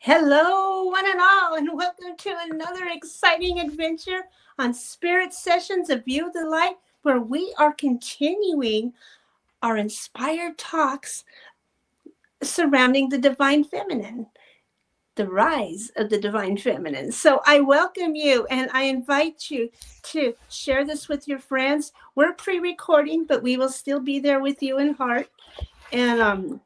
Hello, one and all, and welcome to another exciting adventure on Spirit Sessions of View the Light, where we are continuing our inspired talks surrounding the Divine Feminine, the rise of the Divine Feminine. So I welcome you and I invite you to share this with your friends. We're pre-recording, but we will still be there with you in heart. And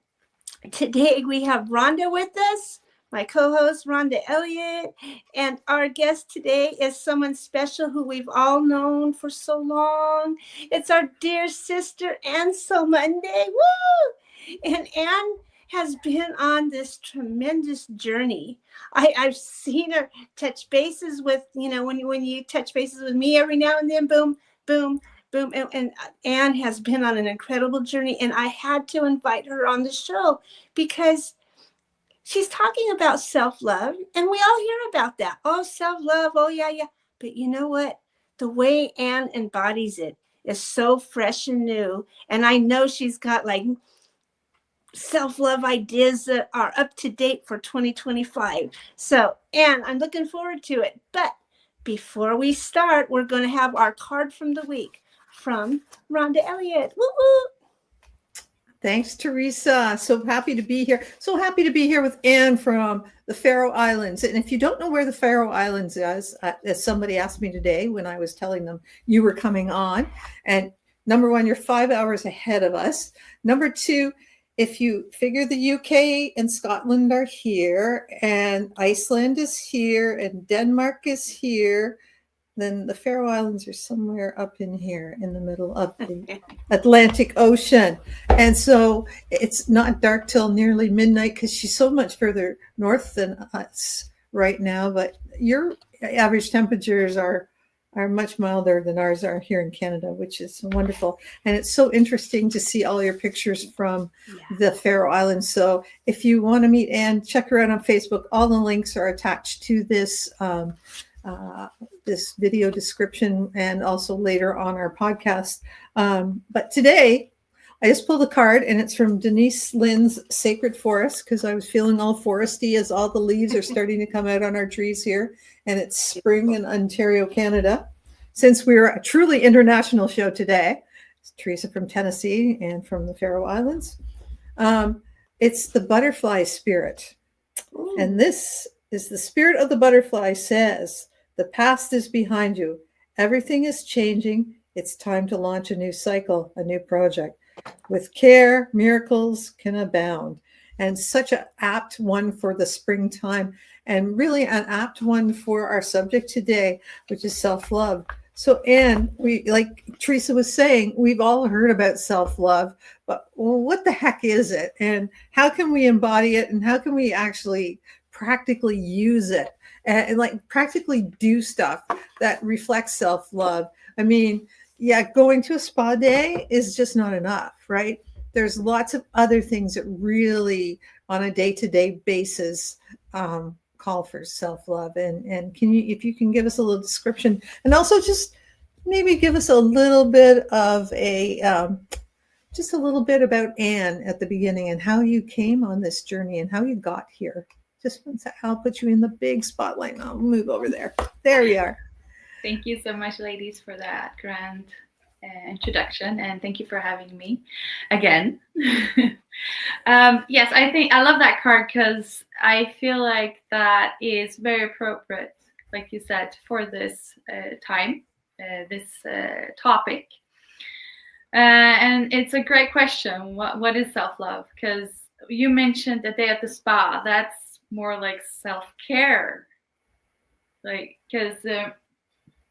today we have Rhonda with us, my co-host Rhonda Elliott, and our guest today is someone special who we've all known for so long. It's our dear sister Anne Solmunde. Woo! And Anne has been on this tremendous journey. I've seen her touch bases with, when you touch bases with me every now and then, boom, boom, boom. And Anne has been on an incredible journey, and I had to invite her on the show because she's talking about self-love, and we all hear about that. Oh, self-love. Oh, yeah, yeah. But you know what? The way Anne embodies it is so fresh and new. And I know she's got like self-love ideas that are up to date for 2025. So, Anne, I'm looking forward to it. But before we start, we're going to have our card from the week from Rhonda Elliott. Woo-woo! Thanks, Teresa. So happy to be here. So happy to be here with Anne from the Faroe Islands. And if you don't know where the Faroe Islands is, as somebody asked me today when I was telling them you were coming on, and number one, you're 5 hours ahead of us. Number two, if you figure the UK and Scotland are here, and Iceland is here, and Denmark is here, then the Faroe Islands are somewhere up in here in the middle of the Atlantic Ocean. And so it's not dark till nearly midnight because she's so much further north than us right now. But your average temperatures are much milder than ours are here in Canada, which is wonderful. And it's so interesting to see all your pictures from the Faroe Islands. So if you want to meet Anne, check her out on Facebook. All the links are attached to this this video description and also later on our podcast. But today I just pulled a card, and it's from Denise Lynn's Sacred Forest, because I was feeling all foresty as all the leaves are starting to come out on our trees here, and it's spring in Ontario, Canada. Since we're a truly international show today, it's Teresa from Tennessee and from the Faroe Islands. It's the butterfly spirit. Ooh. And this is the spirit of the butterfly says, the past is behind you. Everything is changing. It's time to launch a new cycle, a new project. With care, miracles can abound. And such an apt one for the springtime, and really an apt one for our subject today, which is self-love. So, Anne, like Teresa was saying, we've all heard about self-love, but what the heck is it? And how can we embody it? And how can we actually practically use it and like practically do stuff that reflects self-love? I mean, yeah, going to a spa day is just not enough, right? There's lots of other things that really on a day-to-day basis call for self-love. And can you, if you can give us a little description, and also just maybe give us a little bit of just a little bit about Anne at the beginning and how you came on this journey and how you got here. Just one sec, I'll put you in the big spotlight. I'll move over there. There we are. Thank you so much, ladies, for that grand introduction, and thank you for having me again. Yes, I love that card because I feel like that is very appropriate, like you said, for this time, this topic. And it's a great question. What is self-love? Because you mentioned the day at the spa. That's more like self-care, like because.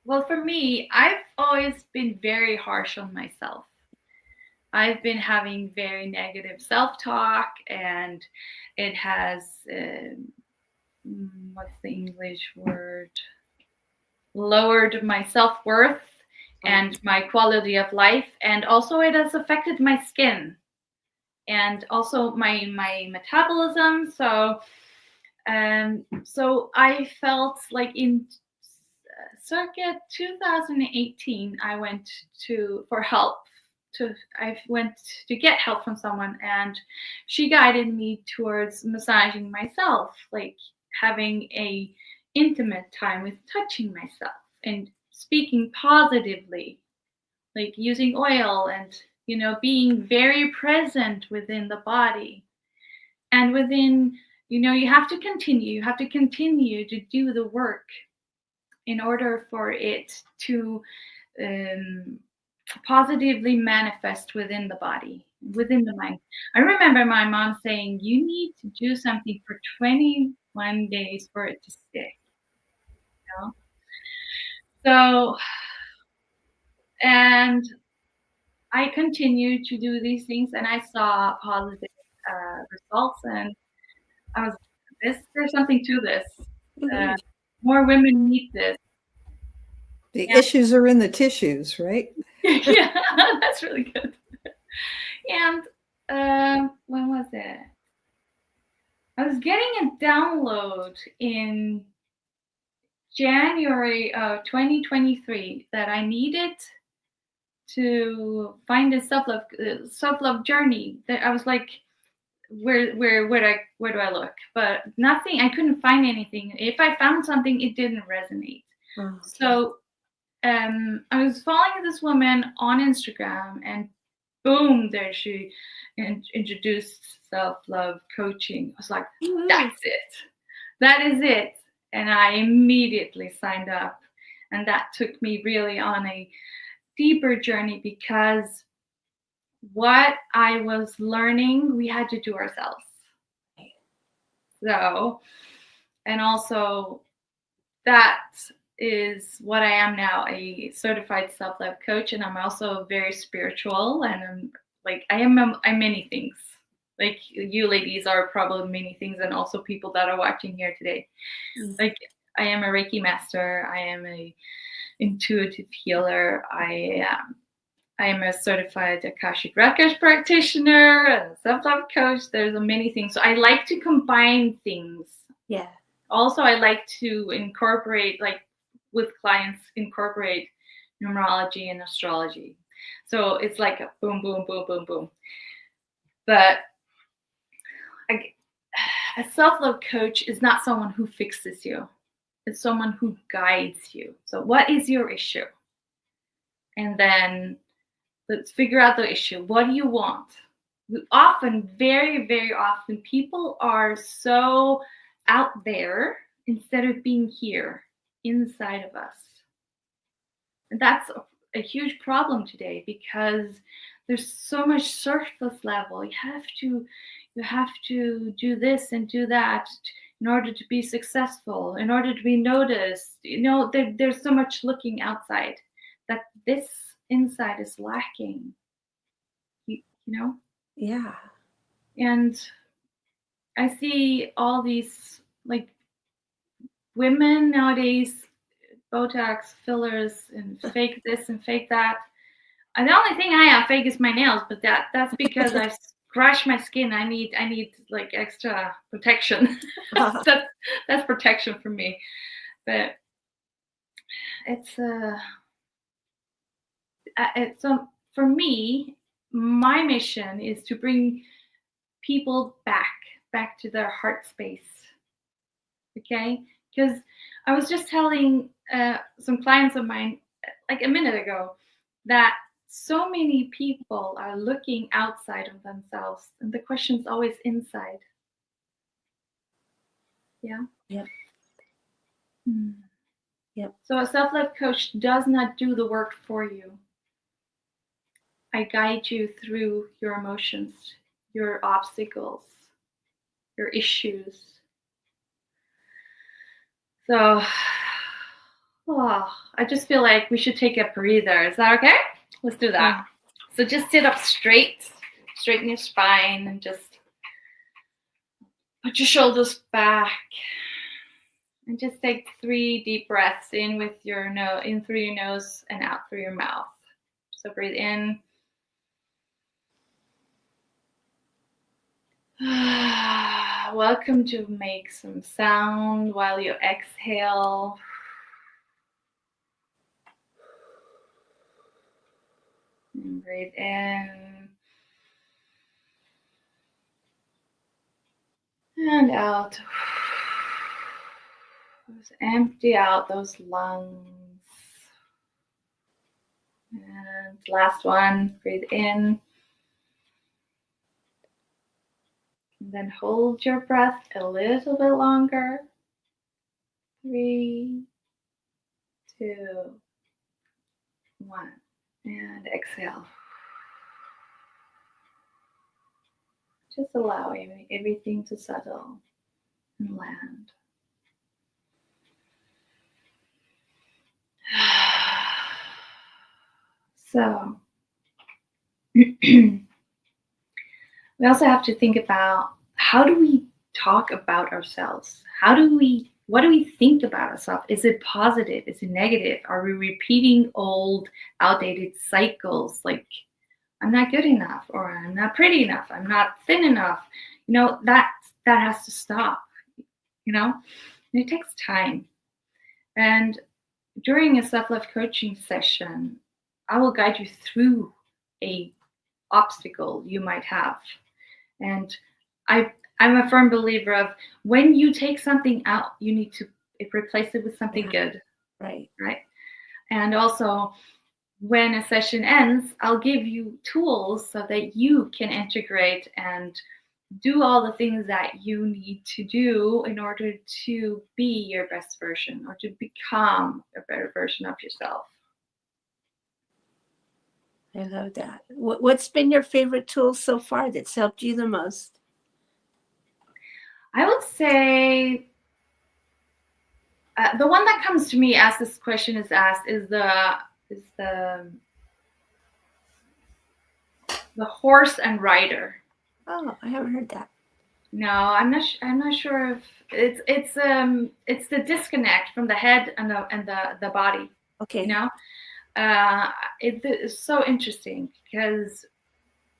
Well, for me, I've always been very harsh on myself. I've been having very negative self-talk, and it has, what's the English word? Lowered my self-worth and my quality of life. And also it has affected my skin and also my metabolism. So I felt like in circa 2018, I went for help. I went to get help from someone, and she guided me towards massaging myself, like having a intimate time with touching myself and speaking positively, like using oil and, being very present within the body. And within, you have to continue to do the work in order for it to positively manifest within the body, within the mind. I remember my mom saying, you need to do something for 21 days for it to stick. So, and I continued to do these things, and I saw positive results, and I was, there's something to this. More women need this. The issues are in the tissues, right? Yeah, that's really good. And when was it? I was getting a download in January of 2023 that I needed to find a self-love journey. That I was like, where do I look? But nothing. I couldn't find anything. If I found something, it didn't resonate. Okay. So I was following this woman on Instagram, and boom, there she introduced self-love coaching. I was like, that's it. That is it. And I immediately signed up. And that took me really on a deeper journey, because what I was learning, we had to do ourselves. So, and also that is what I am now, a certified self-love coach. And I'm also very spiritual, and I'm many things. Like you ladies are probably many things, and also people that are watching here today. Like I am a Reiki master. I am a intuitive healer. I am a certified Akashic Records Practitioner, a self-love coach. There's many things. So I like to combine things. Yeah. Also, I like to incorporate, like with clients, incorporate numerology and astrology. So it's like a boom, boom, boom, boom, boom. But a self-love coach is not someone who fixes you. It's someone who guides you. So what is your issue? And then let's figure out the issue. What do you want? Often, very, very often, people are so out there instead of being here inside of us. And that's a huge problem today, because there's so much surface level. You have to do this and do that in order to be successful, in order to be noticed. There's so much looking outside that this inside is lacking. Yeah. And I see all these like women nowadays, Botox, fillers, and fake this and fake that. And the only thing I have fake is my nails, but that's because I scratch my skin. I need like extra protection. That's protection for me. But it's for me, my mission is to bring people back to their heart space. Okay? Because I was just telling some clients of mine like a minute ago that so many people are looking outside of themselves, and the question's always inside. Yeah? Yep. Yep. So a self-love coach does not do the work for you. I guide you through your emotions, your obstacles, your issues. So, I just feel like we should take a breather. Is that okay? Let's do that. So just sit up straighten your spine, and just put your shoulders back. And just take 3 deep breaths in with your nose, in through your nose and out through your mouth. So breathe in. Welcome to make some sound while you exhale. And breathe in. And out. empty out those lungs. And last one, breathe in. And then hold your breath a little bit longer. 3, 2, 1. And exhale. Just allow everything to settle and land. So, we also have to think about, how do we talk about ourselves? What do we think about ourselves? Is it positive? Is it negative? Are we repeating old, outdated cycles like, I'm not good enough, or I'm not pretty enough, I'm not thin enough? That has to stop, and it takes time. And during a self-love coaching session, I will guide you through a obstacle you might have. And I'm a firm believer of, when you take something out, you need to replace it with something good. Right. And also, when a session ends, I'll give you tools so that you can integrate and do all the things that you need to do in order to be your best version, or to become a better version of yourself. I love that. What's been your favorite tool so far that's helped you the most? I would say the one that comes to me as this question is asked is the horse and rider. Oh, I haven't heard that. No, I'm not sure if it's the disconnect from the head and the body. Okay. It is so interesting, because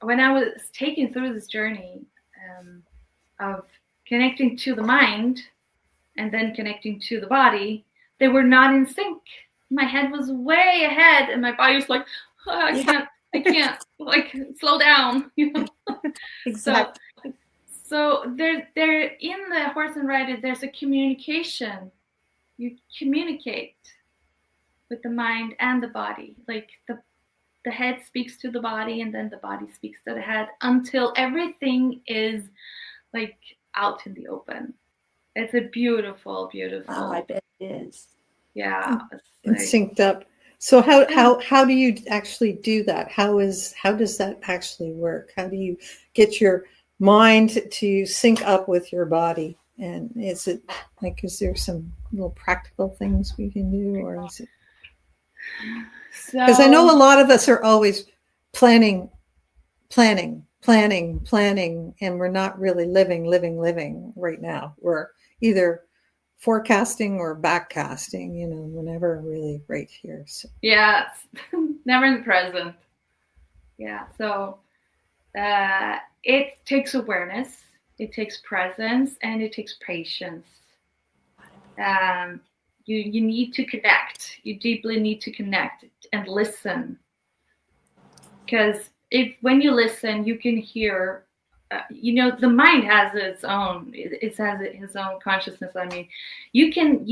when I was taken through this journey of connecting to the mind and then connecting to the body, they were not in sync. My head was way ahead, and my body was like, oh, I can't, like, slow down. Exactly. So they're in the horse and rider. There's a communication. You communicate with the mind and the body. Like the head speaks to the body, and then the body speaks to the head, until everything is like out in the open. It's a beautiful, beautiful. Oh, I bet it is. Yeah. It's synced up. So how do you actually do that? How does that actually work? How do you get your mind to sync up with your body? And is there some little practical things we can do, or is it? Because I know a lot of us are always planning, and we're not really living right now. We're either forecasting or backcasting, we're never really right here. So. Yeah, never in the present. Yeah, so it takes awareness, it takes presence, and it takes patience. You need to connect. You deeply need to connect and listen. Because when you listen, you can hear. The mind has its own. It has its own consciousness. I mean, you can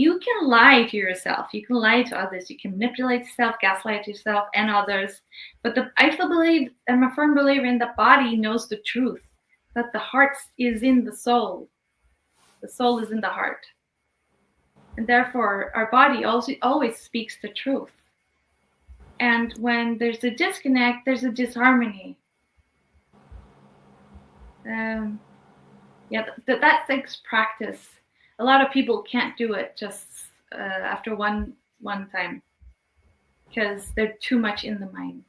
lie to yourself. You can lie to others. You can manipulate yourself, gaslight yourself, and others. But I'm a firm believer in the body knows the truth. That the heart is in the soul. The soul is in the heart. And therefore, our body also always speaks the truth. And when there's a disconnect, there's a disharmony. That takes practice. A lot of people can't do it just after one time, because they're too much in the mind.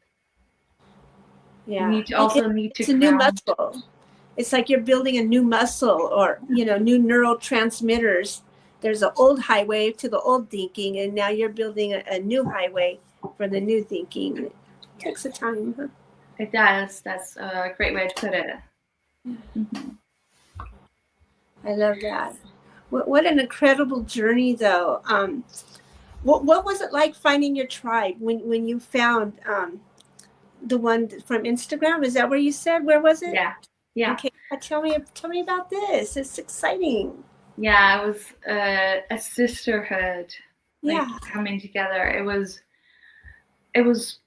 Yeah, you need to it's a new muscle. It's like you're building a new muscle, or new neurotransmitters. There's an old highway to the old thinking, and now you're building a new highway for the new thinking. It takes a time. Huh? It does. That's a great way to put it. Mm-hmm. I love that. What an incredible journey, though. What was it like finding your tribe when you found the one from Instagram? Is that where you said? Where was it? Yeah. Okay. Tell me about this. It's exciting. Yeah, it was a sisterhood, like Yeah. coming together. It was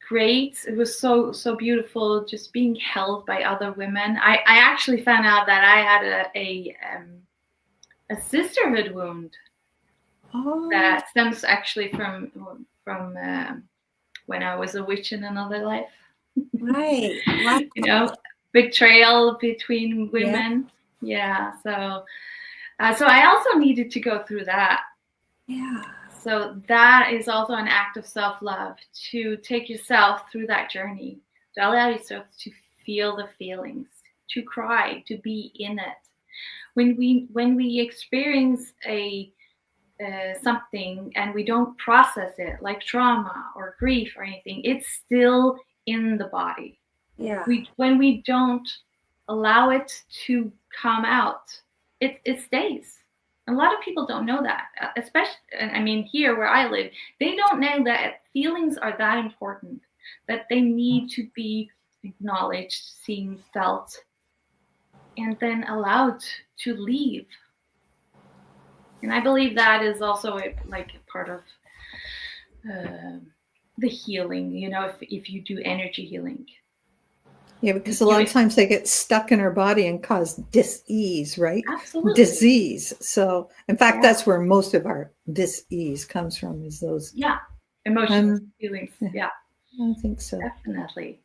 great. It was so beautiful, just being held by other women. I actually found out that I had a sisterhood wound Oh, that stems actually from when I was a witch in another life. right. Wow. You know, betrayal between Yeah. women. Yeah. So I also needed to go through that. Yeah. So that is also an act of self-love, to take yourself through that journey, to allow yourself to feel the feelings, to cry, to be in it. When we experience something and we don't process it, like trauma or grief or anything, it's still in the body. Yeah. When we don't allow it to come out, it stays. A lot of people don't know that, especially, I mean, here where I live, they don't know that feelings are that important, that they need to be acknowledged, seen, felt, and then allowed to leave. And I believe that is also a part of the healing, you know, if you do energy healing. Yeah, because a lot of times they get stuck in our body and cause dis-ease, right? Absolutely. Disease. So, in fact, that's where most of our dis-ease comes from, is those. Yeah, emotions, feelings. Yeah, I think so. Definitely.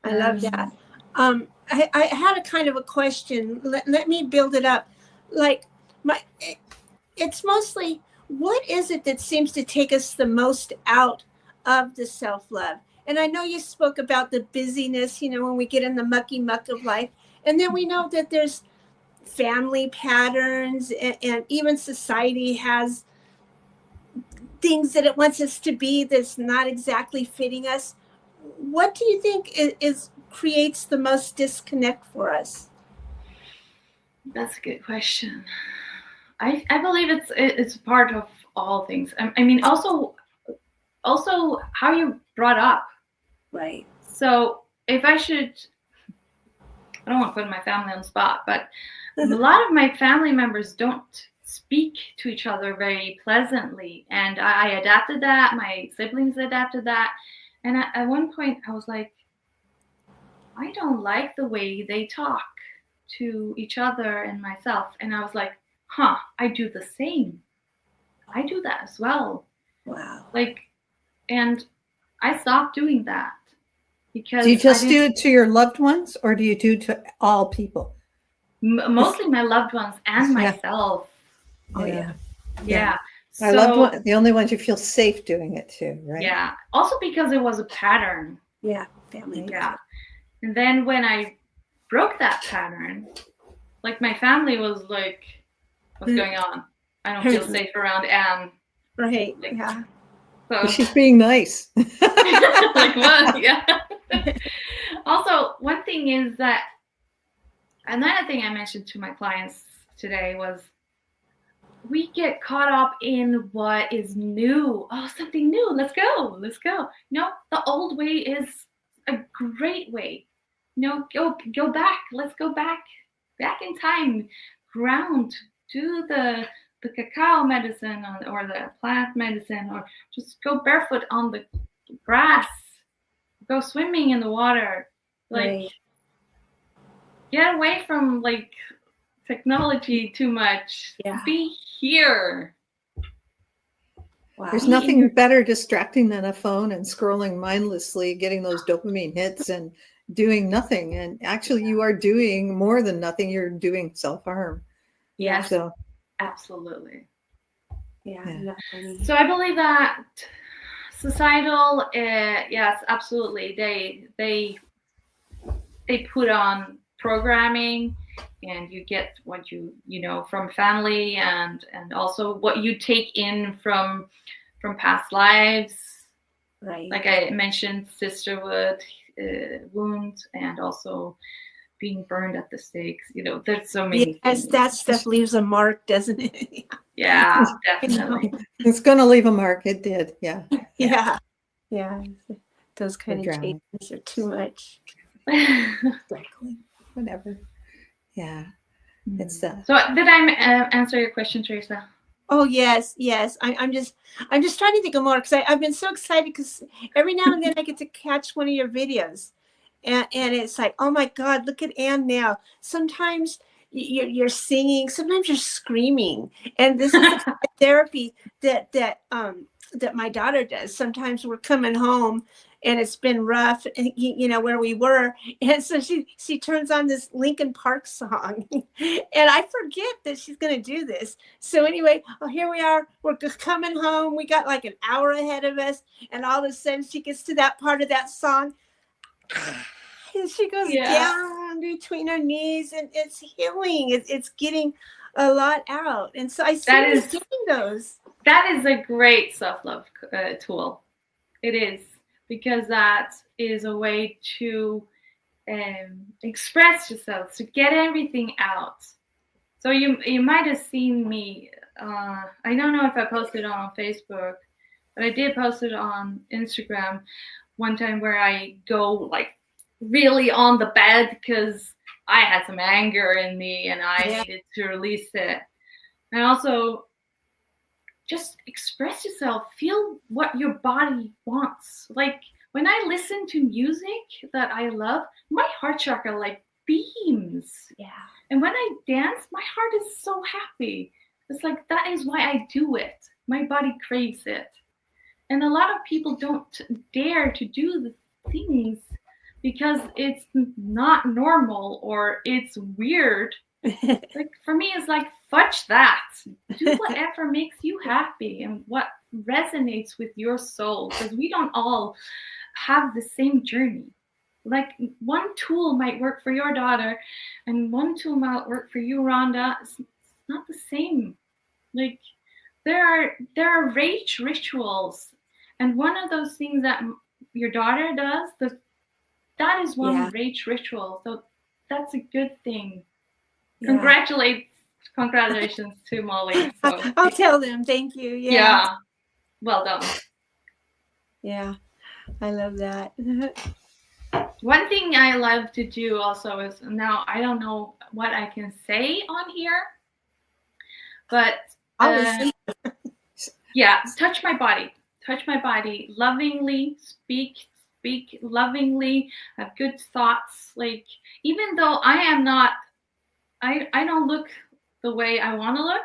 I love that. I had a kind of a question. Let me build it up. Like it's mostly, what is it that seems to take us the most out of the self-love? And I know you spoke about the busyness, you know, when we get in the mucky muck of life. And then we know that there's family patterns, and even society has things that it wants us to be that's not exactly fitting us. What do you think is creates the most disconnect for us? That's a good question. I believe it's part of all things. I mean, also how you're brought up. Right. So if I don't want to put my family on the spot, but a lot of my family members don't speak to each other very pleasantly. And I adapted that. My siblings adapted that. And at one point I was like, I don't like the way they talk to each other and myself. And I was like, I do the same. I do that as well. Wow. And I stopped doing that. Because do you just do it to your loved ones, or do you do it to all people? Mostly my loved ones and myself. Oh yeah. My loved one, the only ones you feel safe doing it to, right? Yeah. Also because it was a pattern. Yeah. Family. Yeah. And then when I broke that pattern, like my family was like, what's going on? I don't feel safe around Anne. Right. Yeah. So she's being nice. like what? Yeah. Also, one thing is that another thing I mentioned to my clients today was, we get caught up in what is new. Oh, something new. Let's go. No, the old way is a great way. No, go back. Let's go back in time. Ground. Do the cacao medicine or the plant medicine, or just go barefoot on the grass. Go swimming in the water. Right. Get away from technology too much. Yeah. Be here. Wow. There's nothing better distracting than a phone and scrolling mindlessly, getting those dopamine hits and doing nothing. And actually, you are doing more than nothing. You're doing self-harm. Yes, so, absolutely. Yeah. So I believe that societal, yes, absolutely. They put on programming, and you get what you know from family, and also what you take in from past lives. Right. Like I mentioned, sisterhood wounds, and also being burned at the stakes. You know, there's so many things. That stuff leaves a mark, doesn't it? Yeah, definitely. It's going to leave a mark. It did. Yeah. Those kind of changes are too much. Exactly. Whatever. Yeah. It's So did I answer your question, Teresa? Oh yes, yes. I'm just trying to think of more because I've been so excited because every now and then I get to catch one of your videos, and it's like, oh my God, look at Anne now. Sometimes you're singing, sometimes you're screaming, and this is the kind of therapy that my daughter does. Sometimes we're coming home and it's been rough, and where we were, and so she turns on this Linkin Park song, and I forget that she's going to do this. So anyway, here we are. We're coming home. We got like an hour ahead of us, and all of a sudden she gets to that part of that song, and she goes down between her knees, and it's healing. It's getting a lot out, and so I see you doing those. That is a great self-love tool. It is, because that is a way to express yourself, to get everything out. So you might have seen me. I don't know if I posted on Facebook, but I did post it on Instagram one time where I go like really on the bed because I had some anger in me and I needed to release it. And also, just express yourself, feel what your body wants. Like when I listen to music that I love, my heart chakra like beams. Yeah. And when I dance, my heart is so happy. It's like, that is why I do it. My body craves it. And a lot of people don't dare to do the things because it's not normal or it's weird. Like for me, it's like, fudge that. Do whatever makes you happy and what resonates with your soul, because we don't all have the same journey. Like one tool might work for your daughter and one tool might work for you, Rhonda. It's not the same. Like there are rage rituals, and one of those things that your daughter does, that is one rage ritual. So that's a good thing. Congratulations to Molly. So. I'll tell them. Thank you. Yeah. Well done. Yeah. I love that. One thing I love to do also is, now I don't know what I can say on here, but touch my body lovingly, speak lovingly, have good thoughts. Like, even though I don't look the way I want to look.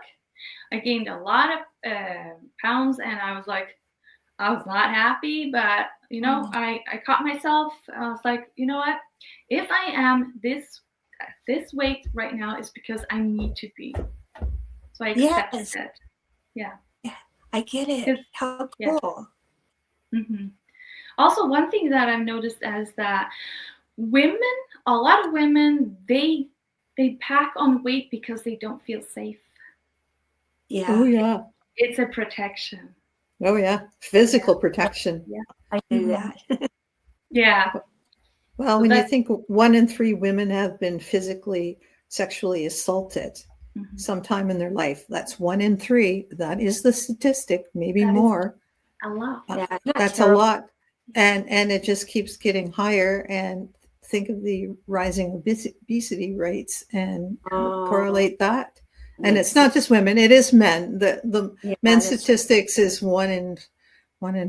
I gained a lot of pounds, and I was not happy, but I caught myself. I was like, you know what? If I am this weight right now, it's because I need to be. So I accepted it. Yeah. Yeah, I get it. How cool. Yeah. Mm-hmm. Also, one thing that I've noticed is that a lot of women, they pack on weight because they don't feel safe. Yeah. Oh yeah. It's a protection. Oh yeah. Physical protection. Yeah. I do that. Yeah. Well, so when you think 1 in 3 women have been physically, sexually assaulted sometime in their life, that's 1 in 3. That is the statistic, maybe more. A lot. That's a lot. And it just keeps getting higher. And think of the rising obesity rates and correlate that. And it's not just women; it is men. The men's statistics is 1 in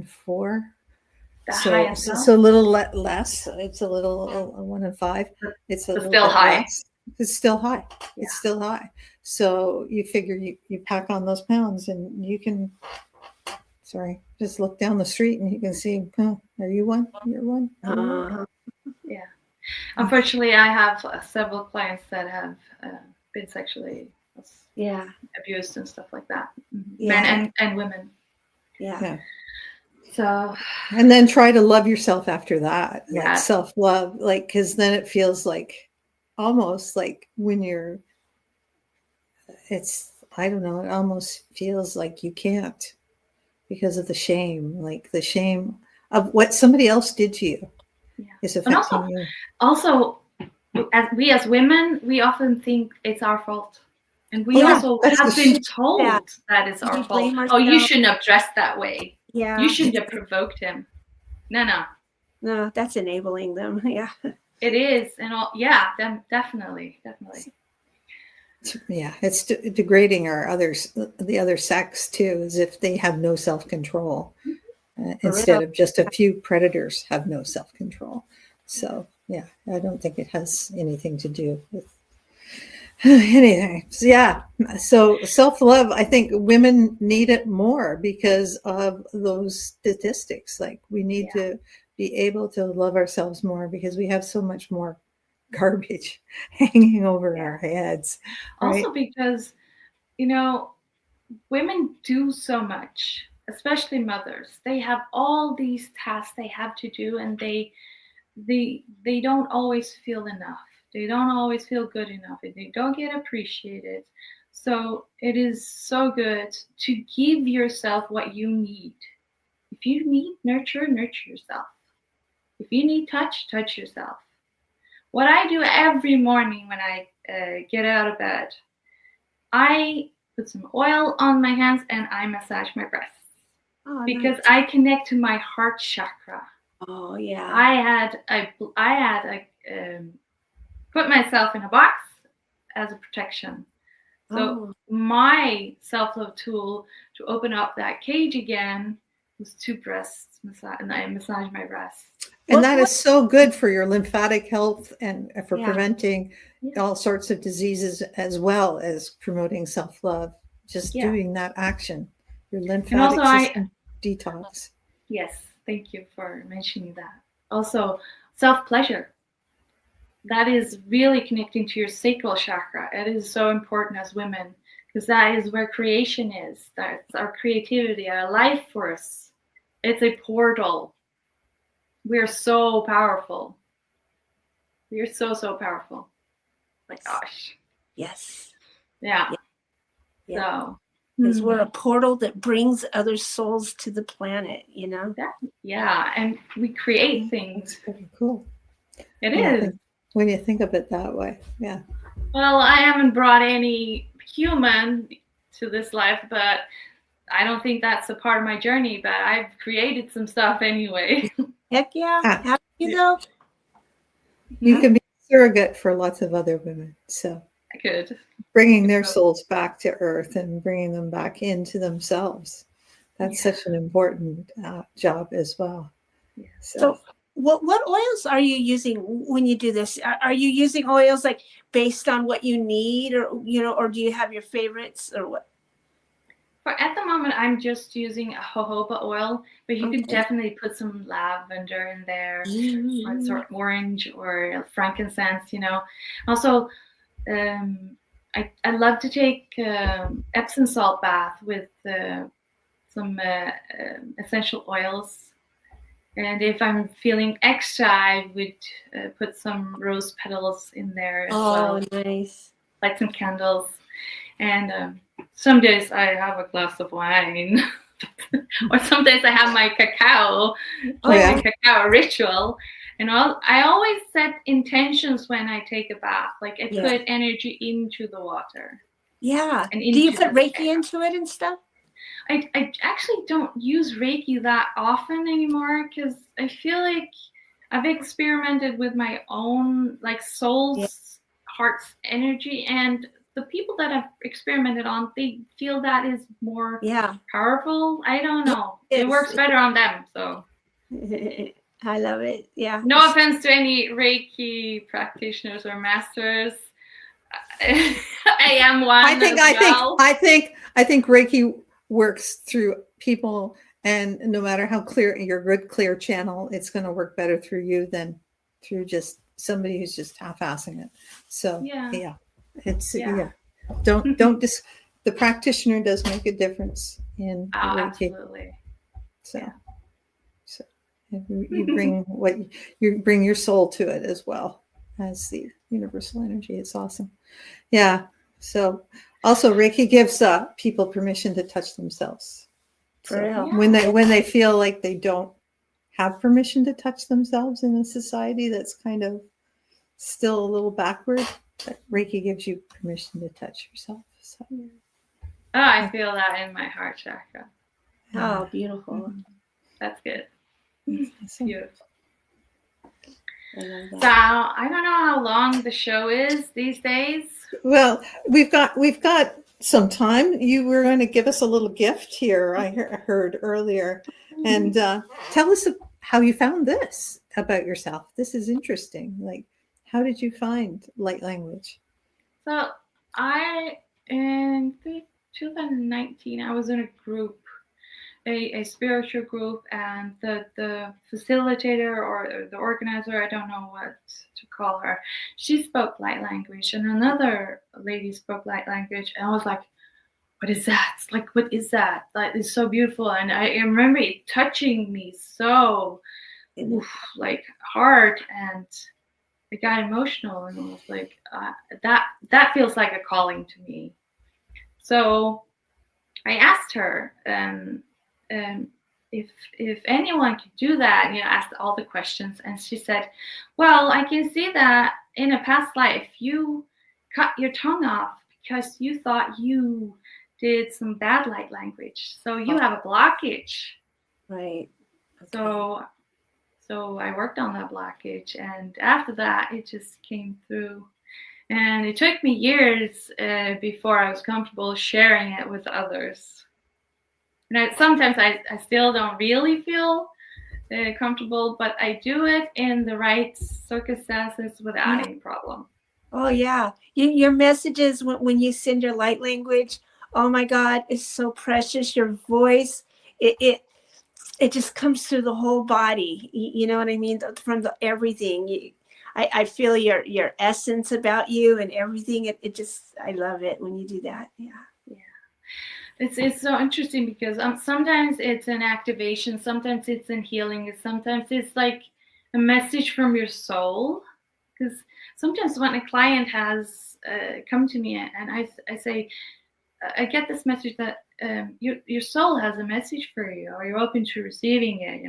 4. So a little less. It's a little 1 in 5. It's still high. Less. It's still high. Yeah. It's still high. So you figure you pack on those pounds, and you can. Just look down the street and you can see. Are you one? You're one. Yeah. Unfortunately, I have several clients that have been sexually abused and stuff like that. Men and women. Yeah. So. And then try to love yourself after that. Like self-love, like, because then it feels like almost like when you're. I don't know. It almost feels like you can't because of the shame, like the shame of what somebody else did to you. Is affecting you. Also, as women, we often think it's our fault. And we also have been told that it's our fault. Oh, you shouldn't have dressed that way. Yeah. You shouldn't have provoked him. No. No, that's enabling them. Yeah. It is. And definitely. Yeah, it's degrading the other sex too, as if they have no self-control, instead of just a few predators have no self-control. So yeah, I don't think it has anything to do with anything. So, yeah, so self-love, I think women need it more because of those statistics. Like we need to be able to love ourselves more because we have so much more garbage hanging over our heads. Right? Also because, women do so much, especially mothers. They have all these tasks they have to do, and they don't always feel enough. They don't always feel good enough, and they don't get appreciated. So it is so good to give yourself what you need. If you need nurture yourself. If you need touch yourself. What I do every morning when I get out of bed, I put some oil on my hands and I massage my breasts. Oh, because nice. I connect to my heart chakra. Oh yeah. I had put myself in a box as a protection. So my self-love tool to open up that cage again was to breast massage, and I massage my breasts. And that is so good for your lymphatic health and for preventing Yeah. all sorts of diseases, as well as promoting self-love. Just doing that action, your lymphatic system detox. Yes, thank you for mentioning that. Also, self-pleasure. That is really connecting to your sacral chakra. It is so important as women because that is where creation is. That's our creativity, our life force. It's a portal. We're so powerful. We're so powerful. My gosh. Yes. Yeah. Yeah. So. Because we're a portal that brings other souls to the planet, Yeah, and we create things. That's pretty cool. It is. When you think of it that way, yeah. Well, I haven't brought any human to this life, but I don't think that's a part of my journey, but I've created some stuff anyway. Heck yeah. Have you though? You can be a surrogate for lots of other women. So I could. Bringing their souls back to earth and bringing them back into themselves. That's such an important job as well. Yeah. So what oils are you using when you do this? Are you using oils like based on what you need, or or do you have your favorites, or what? At the moment, I'm just using a jojoba oil, but you could definitely put some lavender in there, or sort of orange or frankincense. Also, I love to take Epsom salt bath with some essential oils. And if I'm feeling extra, I would put some rose petals in there as well. Oh, nice. Like some candles. And some days I have a glass of wine. Or some days I have my cacao, my cacao ritual. And I always set intentions when I take a bath. Like I put energy into the water. Yeah. Do you put Reiki into it and stuff? I actually don't use Reiki that often anymore because I feel like I've experimented with my own soul's heart's energy, and the people that I've experimented on, they feel that is more powerful. I don't know. It works better on them. So I love it. Yeah. No offense to any Reiki practitioners or masters. I am one. I think Reiki works through people, and no matter how clear your good clear channel, it's going to work better through you than through just somebody who's just half-assing it. So the practitioner does make a difference in Reiki. Absolutely. So you bring your soul to it as well as the universal energy. It's awesome. Yeah. So also Reiki gives people permission to touch themselves. When they feel like they don't have permission to touch themselves in a society that's kind of still a little backward, Reiki gives you permission to touch yourself. So. I feel that in my heart chakra. Oh, beautiful. That's good. Awesome. Beautiful. I love So that. I don't know how long the show is these days. Well, we've got some time. You were going to give us a little gift here. I heard earlier, and tell us how you found this about yourself. This is interesting. Like, how did you find light language? So in 2019, I was in a group, a spiritual group, and the facilitator or the organizer, I don't know what to call her, she spoke light language, and another lady spoke light language, and I was like, what is that? Like, what is that? Like, it's so beautiful. And I remember it touching me so like hard, and I got emotional, and I was like, that feels like a calling to me. So I asked her if anyone could do that, asked all the questions, and she said, well, I can see that in a past life you cut your tongue off because you thought you did some bad light language, so you have a blockage. Right. Okay. So I worked on that blockage, and after that it just came through, and it took me years before I was comfortable sharing it with others. And sometimes I still don't really feel comfortable, but I do it in the right circumstances without any problem. Oh yeah, your messages when you send your light language, oh my God, it's so precious. Your voice, it just comes through the whole body. You know what I mean? From everything. I feel your essence about you and everything. It just, I love it when you do that. Yeah. It's so interesting because sometimes it's an activation, sometimes it's in healing, sometimes it's like a message from your soul. Because sometimes when a client has come to me and I say, I get this message that your soul has a message for you, or you're open to receiving it,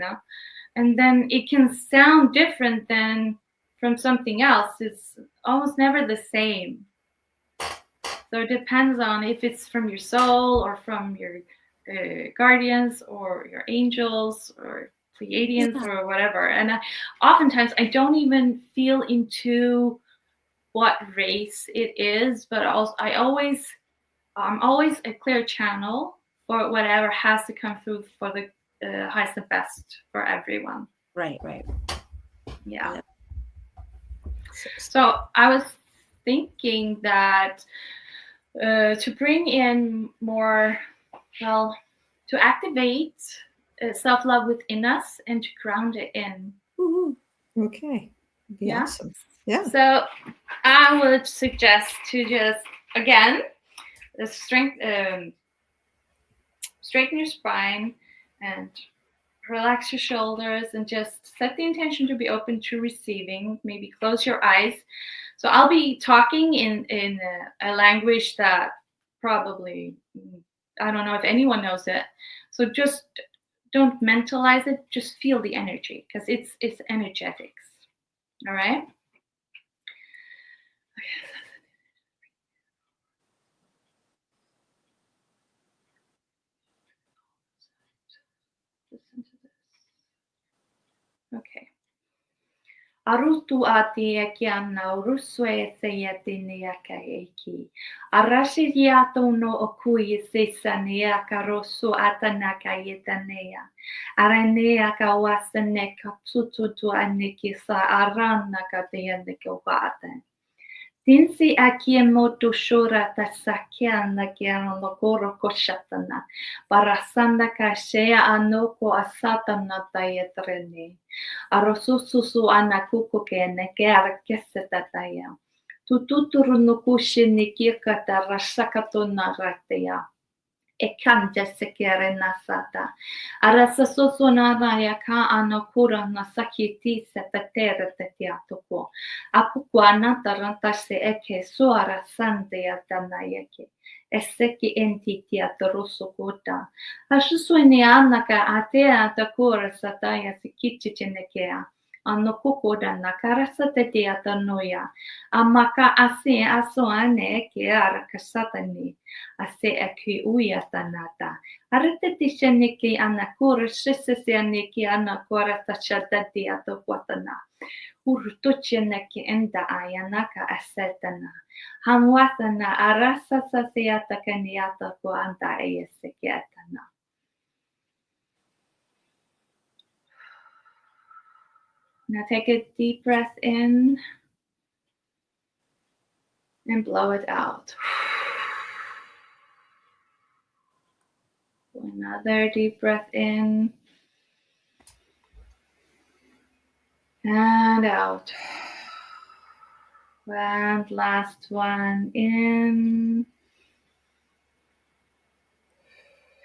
and then it can sound different than from something else. It's almost never the same. So it depends on if it's from your soul or from your guardians or your angels or Pleiadians or whatever. And oftentimes I don't even feel into what race it is, but also I'm always a clear channel for whatever has to come through for the highest and best for everyone. Right. Yeah. So I was thinking that to bring in more, to activate self-love within us and to ground it in. Okay. Yeah. Awesome. Yeah. So I would suggest to just, again, straighten your spine and relax your shoulders and just set the intention to be open to receiving. Maybe close your eyes. So I'll be talking in a language that probably, I don't know if anyone knows it. So just don't mentalize it. Just feel the energy because it's energetics. All right. Listen to this. Okay. Arutu ati eki ana urusu e theyati ni aka eki. Arashi yato no okui sisa ni aka rosu atanaka yetanea. Arane aka wasane kapsutu aniki sa arana katayane kawatan. Tinsi akie motu shura tasakiana kiana lokoro koshatana. Barasanda kashea anoko asatana tayetrene. Arosususu anakuko kene kera kesetataya. Tututuru nukushi nikirka tarasakatona rateya. Ekanja sekere nasata. Arasasosonara yaka anokura nasakiti sepatere tetiatoko. Apukwa nataranta se eke suara sante atanayeke. Eseki entitia torosokota. Ashuswini anaka atea takura sataya sikichichenekea. Ano kukodana karasa te teata noia. Amaka ase asoane ke arakasatani. Ase aki uyatanata. Arete tishaniki anakura shisesianiki anakura tachadati atokwatana. Urtucheneki enda ayanaka asetana. Hamwatana arasa sasiata kaniata ko anda eyesekiatana. Now take a deep breath in and blow it out. Another deep breath in and out. And last one in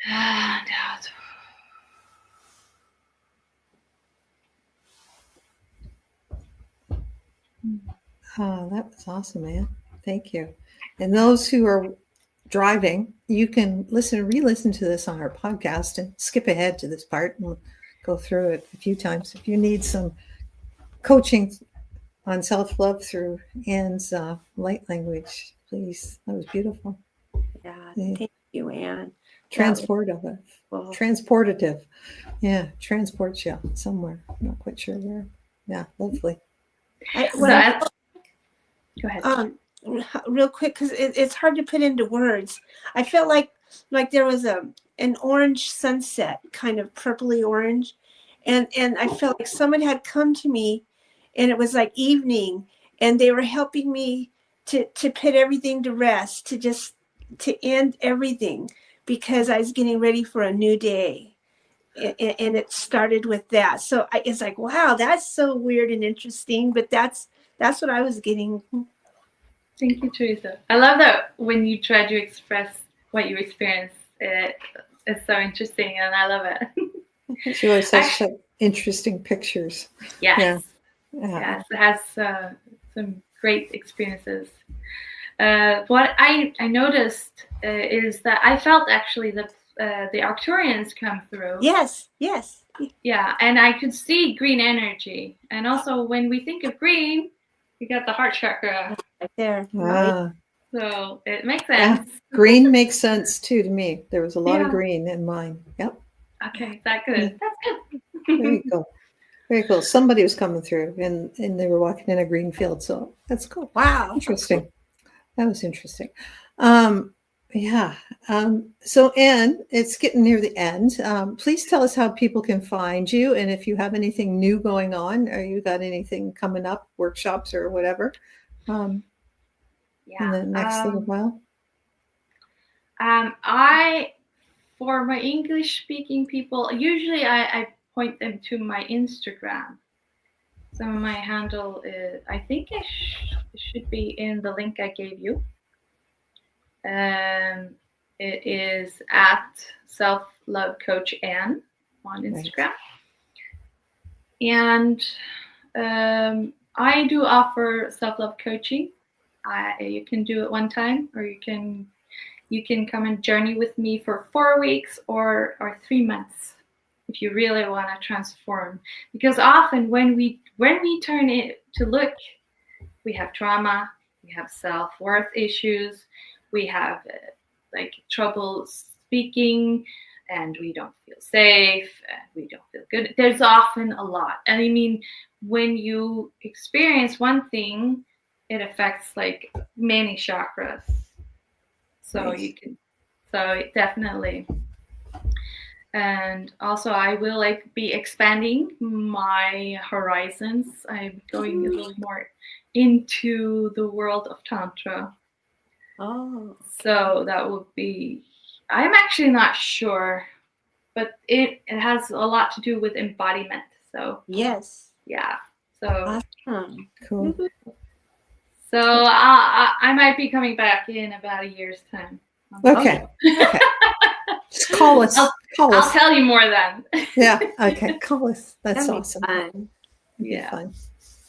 and out. Oh, that was awesome, man. Thank you. And those who are driving, you can re-listen to this on our podcast and skip ahead to this part and we'll go through it a few times. If you need some coaching on self-love through Anne's light language, please. That was beautiful. Yeah, thank you, Anne. Transportative. Well, Transportative. Yeah, transports you somewhere. I'm not quite sure where. Yeah, lovely. Go ahead. Real quick, because it's hard to put into words. I felt like there was an orange sunset, kind of purpley orange, and I felt like someone had come to me, and it was like evening, and they were helping me to put everything to rest, to end everything, because I was getting ready for a new day. And it started with that. So it's like, wow, that's so weird and interesting, but that's what I was getting. Thank you, Teresa. I love that when you try to express what you experience. It's so interesting, and I love it. She always has such interesting pictures. Yes. Yes, it has some great experiences. What I noticed is that I felt actually that the Arcturians come through. Yes. Yeah, and I could see green energy. And also when we think of green, we got the heart chakra. Right there. Ah. So it makes sense. Yeah. Green makes sense too to me. There was a lot of green in mine. Yep. Okay, that's good. Yeah. That's good. Very cool. Very cool. Somebody was coming through and they were walking in a green field. So that's cool. Wow. Interesting. That was interesting. Yeah. So Anne, it's getting near the end. Please tell us how people can find you and if you have anything new going on or you got anything coming up, workshops or whatever. In the next little while. For my English speaking people, usually I point them to my Instagram. So my handle is, I think it should be in the link I gave you. It is at Self-Love Coach Anne on Instagram. Right. And I do offer self-love coaching. You can do it one time, or you can come and journey with me for 4 weeks or 3 months if you really want to transform. Because often when we turn it to look, we have trauma, we have self-worth issues, we have like trouble speaking, and we don't feel safe, and we don't feel good. There's often a lot. And I mean, when you experience one thing, it affects like many chakras. So nice. So definitely. And also I will be expanding my horizons. I'm going a little more into the world of Tantra. Oh. So that would be, I'm actually not sure, but it has a lot to do with embodiment. So yes. Yeah. So awesome. Cool. So I might be coming back in about a year's time. Okay. Okay. Just call us. I'll tell you more then. Yeah. Okay. Call us. That's That'd awesome. Be fun. Yeah.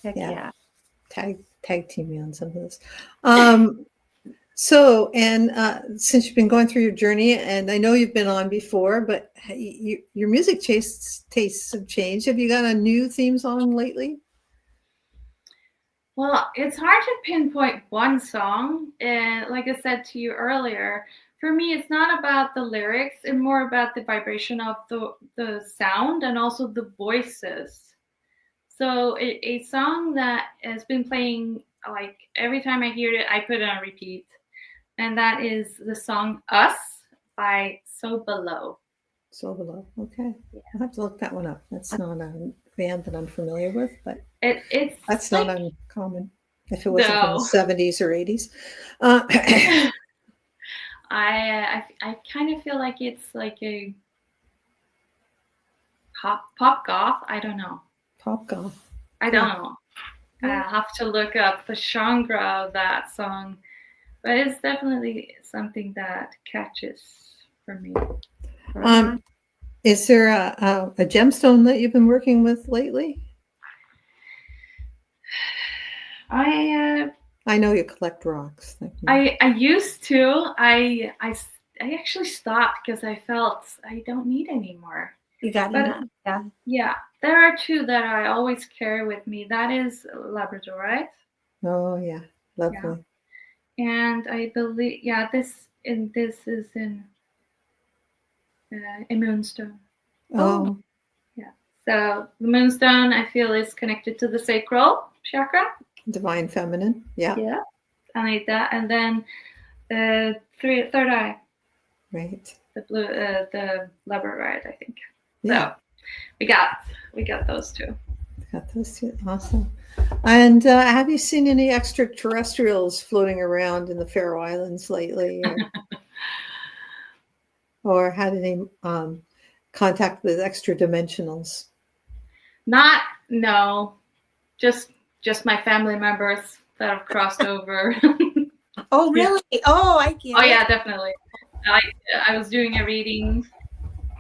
Heck yeah. Tag team me on some of this. So, and since you've been going through your journey, and I know you've been on before, but your music tastes have changed. Have you got a new theme song lately? Well, it's hard to pinpoint one song. And like I said to you earlier, for me, it's not about the lyrics and more about the vibration of the sound and also the voices. So a song that has been playing, like every time I hear it, I put it on repeat. And that is the song Us by So Below. So Below. Okay. I'll have to look that one up. That's not a band that I'm familiar with, but it's not like, uncommon if it wasn't from the 70s or 80s. I kind of feel like it's like a pop goth. I don't know. Pop goth. I don't know. I'll have to look up the genre of that song. But it's definitely something that catches for me. Is there a gemstone that you've been working with lately? I know you collect rocks. I used to. I actually stopped because I felt I don't need any more. You got enough. Yeah. There are two that I always carry with me. That is labradorite. Oh yeah, lovely. Yeah. And I believe, this is in a moonstone. Oh. Yeah. So the moonstone, I feel, is connected to the sacral chakra. Divine feminine. Yeah. Yeah. I need that. And then the third eye. Right. The blue, the labradorite, I think. Yeah. So we got those two. Got those two. Awesome. And have you seen any extraterrestrials floating around in the Faroe Islands lately, or had any contact with extra dimensionals? No, just my family members that have crossed over. Oh really? Yeah. Oh, I get. Oh yeah, definitely. I was doing a reading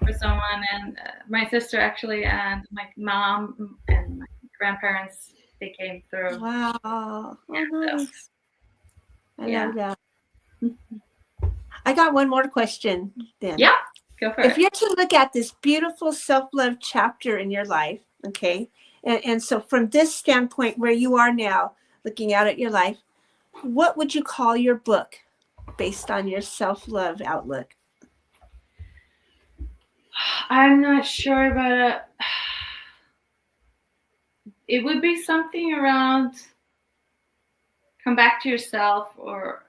for someone, and my sister actually, and my mom and my grandparents. They came through. Wow. Oh, nice. I love that. I got one more question then. Yeah, go for it. If you're to look at this beautiful self-love chapter in your life, okay, and so from this standpoint where you are now, looking out at your life, what would you call your book based on your self-love outlook? I'm not sure, but it would be something around come back to yourself, or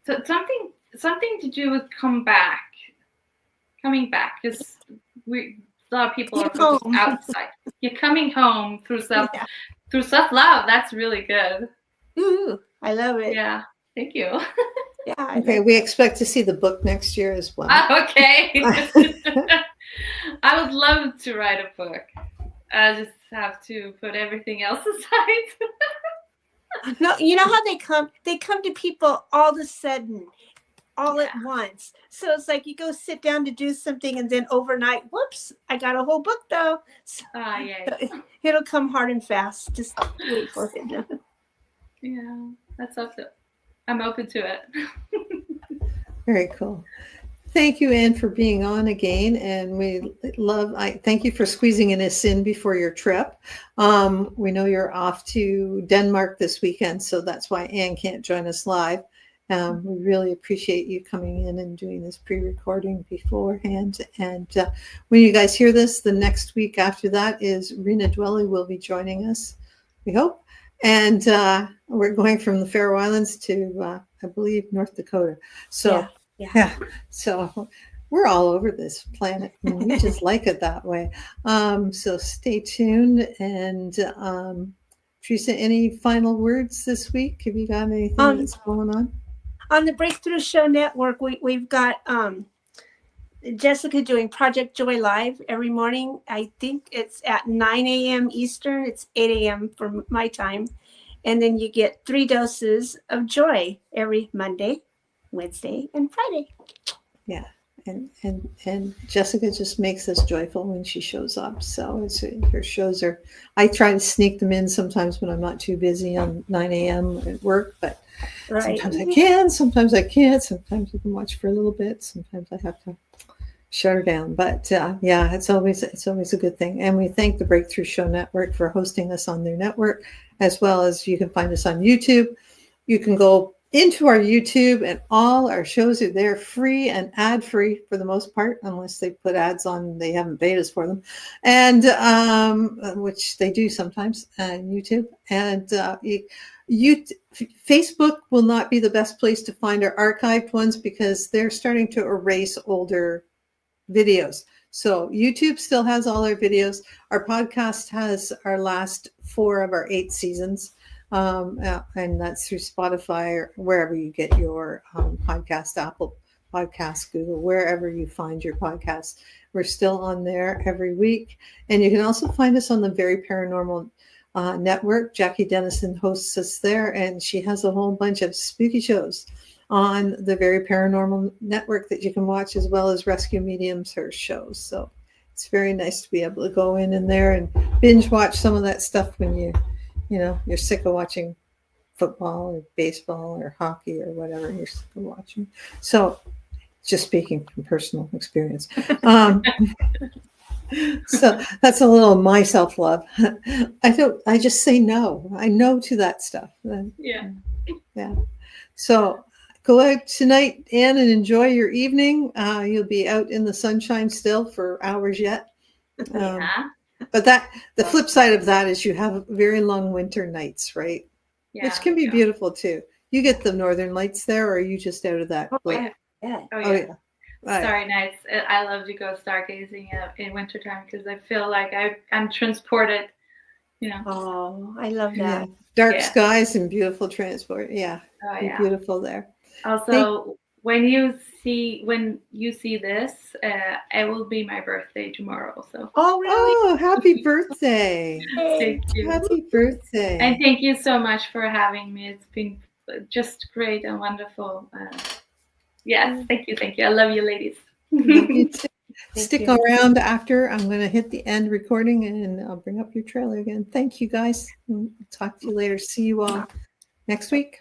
something to do with coming back, because a lot of people are focused outside. You're coming home through self-love. That's really good. Ooh, I love it. Yeah, thank you. Yeah. Okay, we expect to see the book next year as well. Okay. I would love to write a book. I just have to put everything else aside. No, you know how they come to people all of a sudden, all at once. So it's like you go sit down to do something, and then overnight, whoops, I got a whole book though. So it'll come hard and fast. Just wait for it. Yeah, that's awesome. I'm open to it. Very cool. Thank you, Anne, for being on again. And I thank you for squeezing us in before your trip. We know you're off to Denmark this weekend, so that's why Anne can't join us live. We really appreciate you coming in and doing this pre-recording beforehand. And when you guys hear this, the next week after that is Rena Dwelly will be joining us, we hope. And we're going from the Faroe Islands to, I believe, North Dakota. So, yeah. So we're all over this planet, and we just like it that way. So stay tuned. And Teresa, any final words this week? Have you got anything that's going on? On the Breakthrough Show Network, we've got Jessica doing Project Joy Live every morning. I think it's at 9 a.m. Eastern. It's 8 a.m. for my time. And then you get 3 doses of joy every Monday, Wednesday, and Friday. Yeah. And Jessica just makes us joyful when she shows up. So her shows are, I try to sneak them in sometimes when I'm not too busy on 9 a.m. at work, but sometimes I can, sometimes I can't. Sometimes I can watch for a little bit. Sometimes I have to shut her down. But yeah, it's always a good thing. And we thank the Breakthrough Show Network for hosting us on their network, as well as you can find us on YouTube. You can go into our YouTube, and all our shows are there free and ad free for the most part, unless they put ads on, they haven't paid us for them, and which they do sometimes on YouTube. And Facebook will not be the best place to find our archived ones because they're starting to erase older videos. So YouTube still has all our videos. Our podcast has our last 4 of our 8 seasons. And that's through Spotify or wherever you get your podcast, Apple Podcasts, Google, wherever you find your podcasts. We're still on there every week. And you can also find us on the Very Paranormal Network. Jackie Dennison hosts us there, and she has a whole bunch of spooky shows on the Very Paranormal Network that you can watch, as well as Rescue Mediums, her shows. So it's very nice to be able to go in there and binge watch some of that stuff when you're sick of watching football or baseball or hockey or whatever you're sick of watching. So just speaking from personal experience. So that's a little my self-love. I just say no. I no to that stuff. Yeah. So go out tonight, Anne, and enjoy your evening. You'll be out in the sunshine still for hours yet. But the flip side of that is you have very long winter nights, right? Yeah, which can be beautiful too. You get the northern lights there, or are you just out of that? Oh yeah. Starry nights. I love to go stargazing in wintertime because I feel like I'm transported. Oh, I love that. Yeah. Dark skies and beautiful transport. Yeah. Beautiful there. Also, when you see this, it will be my birthday tomorrow. So. Oh, really? Oh, happy birthday! Thank you. Happy birthday! And thank you so much for having me. It's been just great and wonderful. Yes, thank you. I love you, ladies. You too. Stick around after. I'm going to hit the end recording, and I'll bring up your trailer again. Thank you, guys. Talk to you later. See you all next week.